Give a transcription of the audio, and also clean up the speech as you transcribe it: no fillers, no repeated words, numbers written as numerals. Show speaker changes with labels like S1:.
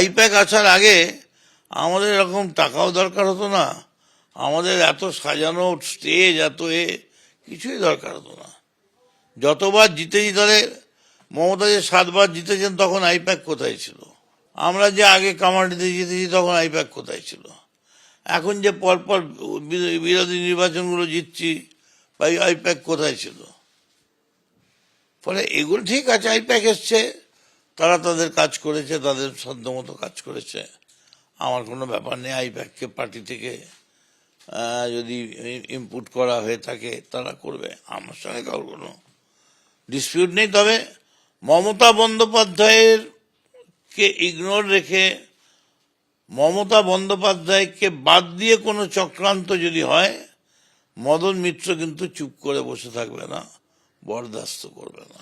S1: I-PAC আসার আগে আমাদের এরকম টাকাও দরকার হতো না, আমাদের এত সাজানো স্টেজ, এত কিছুই দরকার হতো না। যতবার জিতেছি, তাহলে মমতা যে 7বার জিতেছেন তখন আইপ্যাক কোথায় ছিল? আমরা যে আগে কামারহাটিতে জিতেছি তখন আইপ্যাক কোথায় ছিল? এখন যে পরপর বিরোধী নির্বাচনগুলো জিতছি, আইপ্যাক কোথায় ছিল? ফলে এগুলো ঠিক আছে, আইপ্যাক এসছে, তারা তাদের কাজ করেছে, তাদের সাধ্যমতো কাজ করেছে, আমার কোনো ব্যাপার নেই। আইপ্যাককে পার্টি থেকে যদি ইনপুট করা হয়ে থাকে তারা করবে, আমার সঙ্গে কারোর কোনো ডিসপিউট নেই। তবে মমতা বন্দ্যোপাধ্যায়ের কে ইগনোর রেখে, মমতা বন্দ্যোপাধ্যায়কে বাদ দিয়ে কোনো চক্রান্ত যদি হয়, মদন মিত্র কিন্তু চুপ করে বসে থাকবে না, বরদাস্ত করবে না।